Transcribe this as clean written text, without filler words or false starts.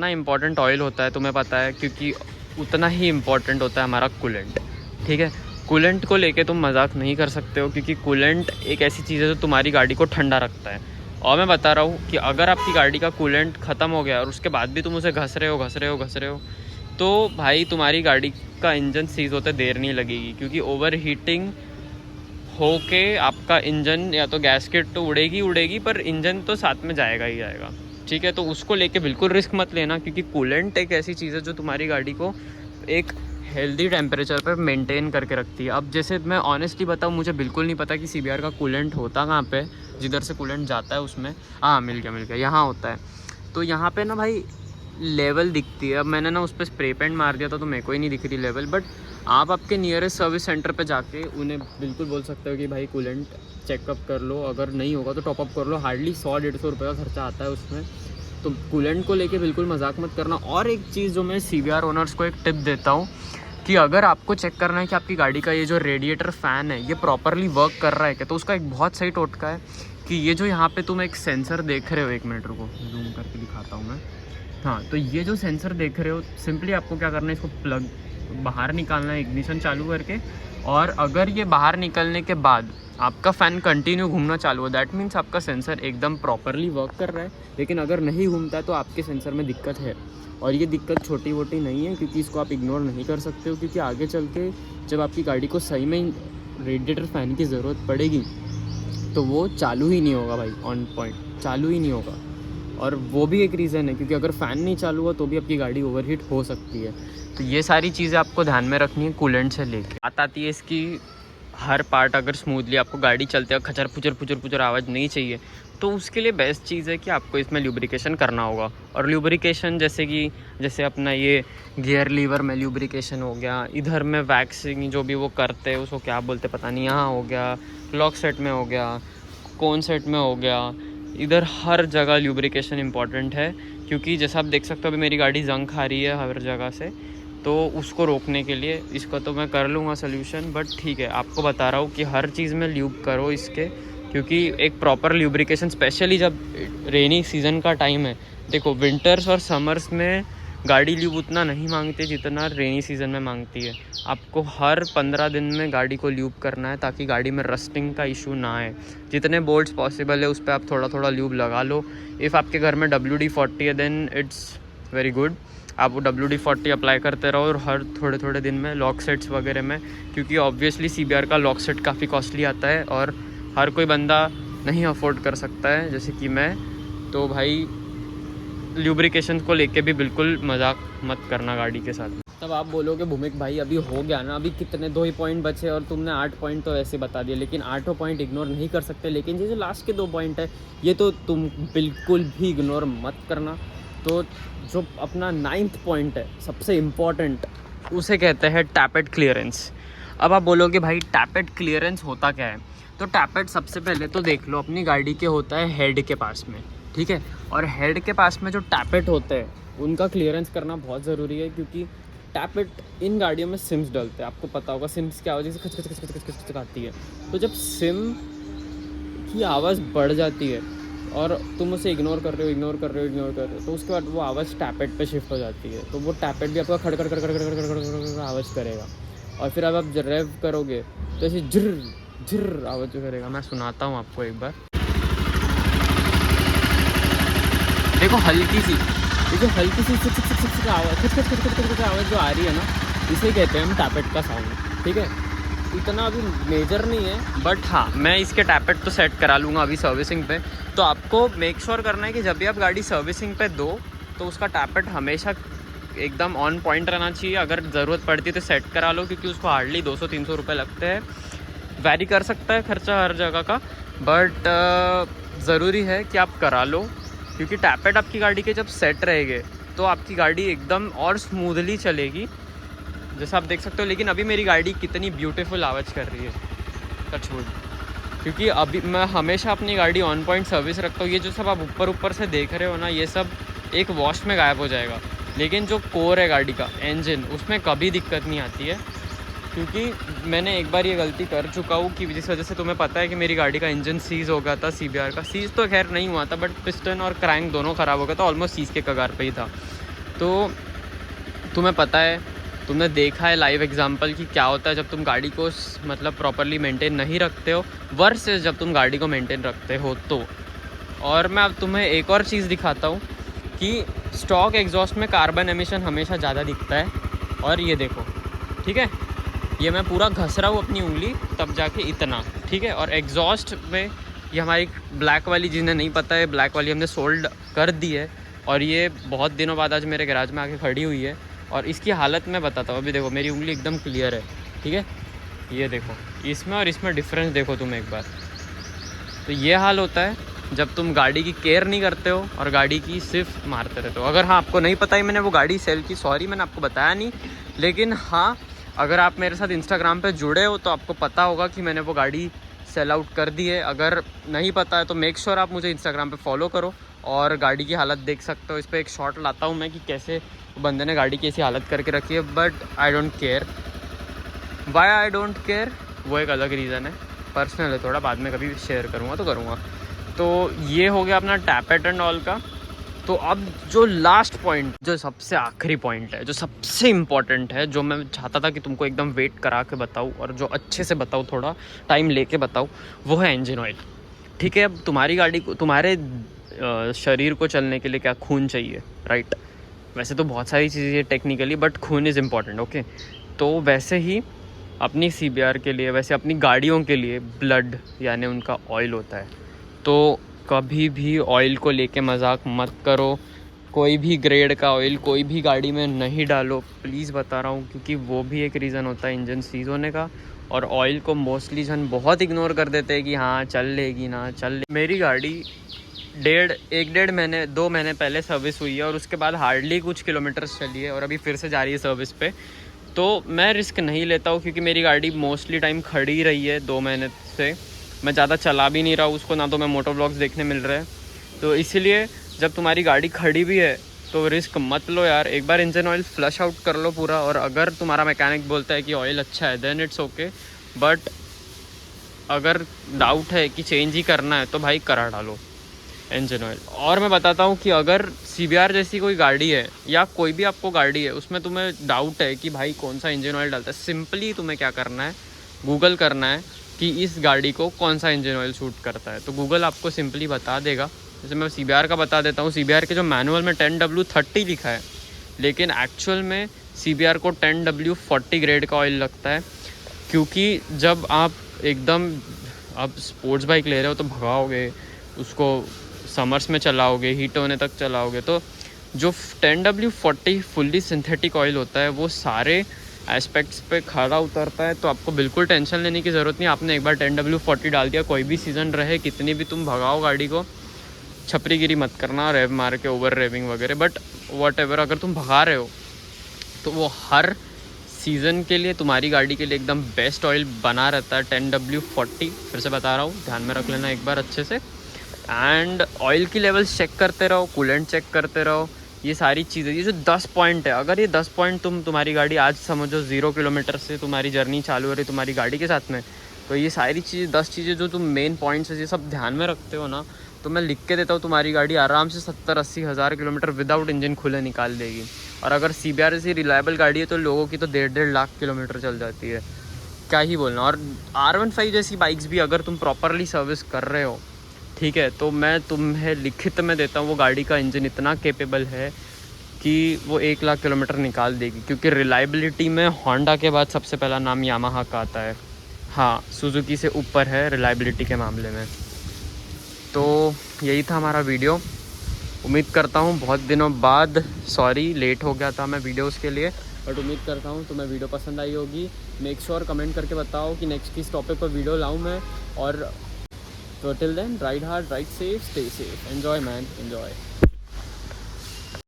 इतना important oil होता है तुम्हें पता है, क्योंकि उतना ही इम्पॉर्टेंट होता है हमारा कूलेंट। ठीक है, कूलेंट को लेके तुम मजाक नहीं कर सकते हो, क्योंकि कूलेंट एक ऐसी चीज़ है जो तुम्हारी गाड़ी को ठंडा रखता है। और मैं बता रहा हूँ कि अगर आपकी गाड़ी का कूलेंट ख़त्म हो गया और उसके बाद भी तुम उसे घस रहे हो तो भाई तुम्हारी गाड़ी का इंजन सीज होते देर नहीं लगेगी, क्योंकि ओवर हीटिंग होके आपका इंजन या तो गैसकेट तो उड़ेगी पर इंजन तो साथ में जाएगा ही जाएगा। ठीक है, तो उसको लेके बिल्कुल रिस्क मत लेना, क्योंकि कूलेंट एक ऐसी चीज़ है जो तुम्हारी गाड़ी को एक हेल्दी टेम्परेचर पर मेंटेन करके रखती है। अब जैसे मैं ऑनेस्टली बताऊँ, मुझे बिल्कुल नहीं पता कि CBR का कूलेंट होता कहाँ पे, जिधर से कूलेंट जाता है उसमें। हाँ, मिल गया, यहाँ होता है। तो यहाँ पे ना भाई लेवल दिखती है। अब मैंने ना उस पर स्प्रे पेंट मार दिया था तो मेरे को ही नहीं दिख रही लेवल, बट आप आपके नियरेस्ट सर्विस सेंटर पे जाके उन्हें बिल्कुल बोल सकते हो कि भाई कूलेंट चेकअप कर लो, अगर नहीं होगा तो टॉपअप कर लो। हार्डली 100-150 रुपये का खर्चा आता है उसमें। तो कूलेंट को लेके बिल्कुल मजाक मत करना। और एक चीज़ जो मैं CBR ओनर्स को एक टिप देता हूँ कि अगर आपको चेक करना है कि आपकी गाड़ी का ये जो रेडिएटर फ़ैन है ये प्रॉपरली वर्क कर रहा है क्या, तो उसका एक बहुत सही टोटका है कि ये जो यहाँ पे तुम एक सेंसर देख रहे हो, 1 मिनट रुको जूम करके दिखाता हूँ मैं। हाँ, तो ये जो सेंसर देख रहे हो, सिंपली आपको क्या करना है, इसको प्लग बाहर निकालना है इग्निशन चालू करके। और अगर ये बाहर निकलने के बाद आपका फ़ैन कंटिन्यू घूमना चालू है, दैट मीन्स आपका सेंसर एकदम प्रॉपरली वर्क कर रहा है। लेकिन अगर नहीं घूमता है तो आपके सेंसर में दिक्कत है। और ये दिक्कत छोटी मोटी नहीं है, क्योंकि इसको आप इग्नोर नहीं कर सकते हो, क्योंकि आगे चल के जब आपकी गाड़ी को सही में रेडिएटर फ़ैन की ज़रूरत पड़ेगी तो वो चालू ही नहीं होगा भाई, ऑन पॉइंट चालू ही नहीं होगा। और वो भी एक रीज़न है, क्योंकि अगर फ़ैन नहीं चालू हुआ तो भी आपकी गाड़ी ओवरहीट हो सकती है। तो ये सारी चीज़ें आपको ध्यान में रखनी है कूलेंट से लेके। बात आती है इसकी हर पार्ट, अगर स्मूथली आपको गाड़ी चलते हुए खचर पुचर आवाज़ नहीं चाहिए तो उसके लिए बेस्ट चीज़ है कि आपको इसमें ल्यूब्रिकेशन करना होगा। और ल्यूब्रिकेशन जैसे अपना ये गियर लीवर में ल्यूब्रिकेशन हो गया, इधर में वैक्सिंग जो भी वो करते हैं उसको क्या बोलते पता नहीं, यहाँ हो गया, क्लॉक सेट में हो गया, कोन सेट में हो गया, इधर हर जगह ल्यूब्रिकेशन इंपॉर्टेंट है। क्योंकि जैसा आप देख सकते हो अभी मेरी गाड़ी जंग खा रही है हर जगह से, तो उसको रोकने के लिए इसका तो मैं कर लूँगा सोल्यूशन। बट ठीक है, आपको बता रहा हूँ कि हर चीज़ में ल्यूब करो इसके, क्योंकि एक प्रॉपर ल्यूब्रिकेशन, स्पेशली जब रेनी सीज़न का टाइम है। देखो, विंटर्स और समर्स में गाड़ी ल्यूब उतना नहीं मांगती जितना रेनी सीज़न में मांगती है। आपको हर 15 दिन में गाड़ी को ल्यूब करना है, ताकि गाड़ी में रस्टिंग का इशू ना आए। जितने बोल्ट्स पॉसिबल है उस पर आप थोड़ा थोड़ा ल्यूब लगा लो। इफ़ आपके घर में WD-40 है देन इट्स वेरी गुड, आप वो WD-40 अप्लाई करते रहो। और हर थोड़े दिन में लॉक सेट्स वगैरह में, क्योंकि ऑब्वियसली CBR का लॉक सेट काफ़ी कॉस्टली आता है और हर कोई बंदा नहीं अफोर्ड कर सकता है, जैसे कि मैं। तो भाई ल्यूब्रिकेशन को लेके भी बिल्कुल मजाक मत करना गाड़ी के साथ। तब आप बोलोगे भूमिक भाई अभी हो गया ना, अभी कितने 2 ही पॉइंट बचे और तुमने 8 पॉइंट तो ऐसे बता दिए, लेकिन 8 पॉइंट इग्नोर नहीं कर सकते। लेकिन ये जो लास्ट के 2 पॉइंट है ये तो तुम बिल्कुल भी इग्नोर मत करना। तो जो अपना 9th पॉइंट है सबसे इम्पॉर्टेंट, उसे कहते हैं टैपेट क्लियरेंस। अब आप बोलोगे भाई टैपेट क्लियरेंस होता क्या है, तो टैपेट सबसे पहले तो देख लो अपनी गाड़ी के होता है हेड के पास में, ठीक है। और हेड के पास में जो टैपेट होते हैं उनका क्लियरेंस करना बहुत ज़रूरी है, क्योंकि टैपेट इन गाड़ियों में सिम्स डलते हैं। आपको पता होगा सिम्स क्या होती है, जैसे खच खच आती है। तो जब सिम की आवाज़ बढ़ जाती है और तुम उसे इग्नोर कर रहे हो तो उसके बाद वो आवाज़ टैपेट पे शिफ्ट हो जाती है। तो वो टैपेट भी आपका खड़ आवाज़ करेगा। और फिर अब आप रेव करोगे तो ऐसे झिर आवाज़ करेगा। मैं सुनाता हूँ आपको एक बार, देखो हल्की सी आवाज़ खच आवाज़ जो आ रही है ना, इसे कहते हैं हम टैपेट का साउंड, ठीक है। इतना अभी मेजर नहीं है, बट हाँ मैं इसके टैपेट तो सेट करा लूँगा अभी सर्विसिंग पे। तो आपको मेक श्योर करना है कि जब भी आप गाड़ी सर्विसिंग पे दो तो उसका टैपेट हमेशा एकदम ऑन पॉइंट रहना चाहिए। अगर ज़रूरत पड़ती है तो सेट करा लो, क्योंकि उसको हार्डली 200-300 रुपये लगते हैं। वैरी कर सकता है खर्चा हर जगह का, बट ज़रूरी है कि आप करा लो, क्योंकि टैपेट आपकी गाड़ी के जब सेट रहेंगे तो आपकी गाड़ी एकदम और स्मूथली चलेगी, जैसा आप देख सकते हो। लेकिन अभी मेरी गाड़ी कितनी ब्यूटीफुल आवाज़ कर रही है, टचवुड, क्योंकि अभी मैं हमेशा अपनी गाड़ी ऑन पॉइंट सर्विस रखता हूँ। ये जो सब आप ऊपर से देख रहे हो ना, ये सब एक वॉश में गायब हो जाएगा। लेकिन जो कोर है गाड़ी का, इंजन, उसमें कभी दिक्कत नहीं आती है, क्योंकि मैंने एक बार ये गलती कर चुका हूँ कि जिस वजह से तुम्हें पता है कि मेरी गाड़ी का इंजन सीज़ हो गया था। CBR का सीज़ तो खैर नहीं हुआ था, बट पिस्टन और क्रैंक दोनों ख़राब हो गया था, ऑलमोस्ट सीज़ के कगार पे ही था। तो तुम्हें पता है, तुमने देखा है लाइव एग्जांपल कि क्या होता है जब तुम गाड़ी को मतलब प्रॉपरली मेंटेन नहीं रखते हो वर्सेस जब तुम गाड़ी को मेंटेन रखते हो तो। और मैं अब तुम्हें एक और चीज़ दिखाता हूँ कि स्टॉक एग्जॉस्ट में कार्बन एमिशन हमेशा ज़्यादा दिखता है। और ये देखो, ठीक है, ये मैं पूरा घस रहा हूँ अपनी उंगली तब जाके इतना, ठीक है। और एग्जॉस्ट में ये हमारी ब्लैक वाली, जिन्हें नहीं पता है, ब्लैक वाली हमने सोल्ड कर दी है और ये बहुत दिनों बाद आज मेरे गैराज में आके खड़ी हुई है। और इसकी हालत मैं बताता हूँ। अभी देखो मेरी उंगली एकदम क्लियर है, ठीक है, ये देखो, इसमें और इसमें डिफरेंस देखो तुम एक बार। तो ये हाल होता है जब तुम गाड़ी की केयर नहीं करते हो और गाड़ी की सिर्फ मारते रहते हो। अगर हाँ आपको नहीं पता ही मैंने वो गाड़ी सेल की, सॉरी मैंने आपको बताया नहीं, लेकिन हाँ अगर आप मेरे साथ इंस्टाग्राम पे जुड़े हो तो आपको पता होगा कि मैंने वो गाड़ी सेल आउट कर दी है। अगर नहीं पता है तो मेक श्योर आप मुझे इंस्टाग्राम पे फॉलो करो और गाड़ी की हालत देख सकते हो। इस पर एक शॉट लाता हूँ मैं कि कैसे बंदे ने गाड़ी की ऐसी हालत करके रखी है। But I don't care, why I don't care वो एक अलग रीज़न है, पर्सनल है थोड़ा, बाद में कभी शेयर करूँगा तो करूँगा। तो ये हो गया अपना टैपेट एंड ऑल का। तो अब जो लास्ट पॉइंट, जो सबसे आखिरी पॉइंट है, जो सबसे इम्पॉर्टेंट है, जो मैं चाहता था कि तुमको एकदम वेट करा के बताऊँ और जो अच्छे से बताऊँ, थोड़ा टाइम लेके बताऊँ, वो है इंजन ऑयल। ठीक है, अब तुम्हारी गाड़ी को, तुम्हारे शरीर को चलने के लिए क्या खून चाहिए, राइट। वैसे तो बहुत सारी चीज़ें टेक्निकली, बट खून इज़ इम्पॉर्टेंट, ओके। तो वैसे ही अपनी CBR के लिए, वैसे अपनी गाड़ियों के लिए ब्लड यानी उनका ऑयल होता है। तो कभी भी ऑयल को लेके मजाक मत करो। कोई भी ग्रेड का ऑयल कोई भी गाड़ी में नहीं डालो, प्लीज़ बता रहा हूँ, क्योंकि वो भी एक रीज़न होता है इंजन सीज होने का। और ऑयल को मोस्टली जन बहुत इग्नोर कर देते हैं कि हाँ चल लेगी ना चल ले। मेरी गाड़ी एक डेढ़ महीने 2 महीने पहले सर्विस हुई है और उसके बाद हार्डली कुछ किलोमीटर्स चली है और अभी फिर से जा रही है सर्विस पे। तो मैं रिस्क नहीं लेता हूँ क्योंकि मेरी गाड़ी मोस्टली टाइम खड़ी रही है 2 महीने से। मैं ज़्यादा चला भी नहीं रहा उसको, ना तो मैं मोटो व्लॉग्स देखने मिल रहे हैं। तो इसीलिए जब तुम्हारी गाड़ी खड़ी भी है तो रिस्क मत लो यार, एक बार इंजन ऑयल फ्लश आउट कर लो पूरा। और अगर तुम्हारा मैकेनिक बोलता है कि ऑयल अच्छा है देन इट्स ओके, बट अगर डाउट है कि चेंज ही करना है तो भाई करा डालो इंजन ऑयल। और मैं बताता हूँ कि अगर CBR जैसी कोई गाड़ी है या कोई भी आपको गाड़ी है उसमें तुम्हें डाउट है कि भाई कौन सा इंजन ऑयल डालता है, सिंपली तुम्हें क्या करना है, गूगल करना है कि इस गाड़ी को कौन सा इंजन ऑयल सूट करता है। तो गूगल आपको सिंपली बता देगा। जैसे मैं CBR का बता देता हूँ, CBR के जो मैनुअल में 10W30 लिखा है, लेकिन एक्चुअल में CBR को 10W40 ग्रेड का ऑयल लगता है। क्योंकि जब आप एकदम आप स्पोर्ट्स बाइक ले रहे हो तो भगाओगे उसको, समर्स में चलाओगे, हीट होने तक चलाओगे, तो जो 10W40 फुल्ली सिंथेटिक ऑयल होता है वो सारे एस्पेक्ट्स पे खरा उतरता है। तो आपको बिल्कुल टेंशन लेने की ज़रूरत नहीं। आपने एक बार 10W40 डाल दिया, कोई भी सीज़न रहे, कितनी भी तुम भगाओ गाड़ी को, छपरीगिरी मत करना, रेव मार के, ओवर रेविंग वगैरह, बट व्हाटएवर, अगर तुम भगा रहे हो तो वो हर सीज़न के लिए तुम्हारी गाड़ी के लिए एकदम बेस्ट ऑयल बना रहता है 10W40। फिर से बता रहा हूँ, ध्यान में रख लेना एक बार अच्छे से। एंड ऑयल की लेवल्स चेक करते रहो, कूलेंट चेक करते रहो, ये सारी चीज़ें। ये जो 10 पॉइंट है, अगर ये 10 पॉइंट तुम्हारी गाड़ी आज समझो 0 किलोमीटर से तुम्हारी जर्नी चालू हो रही तुम्हारी गाड़ी के साथ में, तो ये सारी चीज़ें 10 चीज़ें जो तुम मेन पॉइंट्स है ये सब ध्यान में रखते हो ना, तो मैं लिख के देता हूँ तुम्हारी गाड़ी आराम से 70-80 हज़ार किलोमीटर विदाउट इंजन खुले निकाल देगी। और अगर CBR जैसी रिलायबल गाड़ी है तो लोगों की तो 1.5 लाख किलोमीटर चल जाती है, क्या ही बोलना। और R15 जैसी बाइक्स भी अगर तुम प्रॉपरली सर्विस कर रहे हो, ठीक है, तो मैं तुम्हें लिखित में देता हूँ वो गाड़ी का इंजन इतना कैपेबल है कि वो 1 लाख किलोमीटर निकाल देगी। क्योंकि रिलायबिलिटी में होंडा के बाद सबसे पहला नाम यामाहा का आता है। हाँ, सुजुकी से ऊपर है रिलायबिलिटी के मामले में। तो यही था हमारा वीडियो। उम्मीद करता हूँ बहुत दिनों बाद, सॉरी लेट हो गया था मैं वीडियोस के लिए, बट उम्मीद करता हूँ तुम्हें वीडियो पसंद आई होगी। मेक श्योर कमेंट करके बताओ कि नेक्स्ट किस टॉपिक पर वीडियो लाऊँ मैं। और तो till then, ride hard, ride safe, stay safe, enjoy man, enjoy.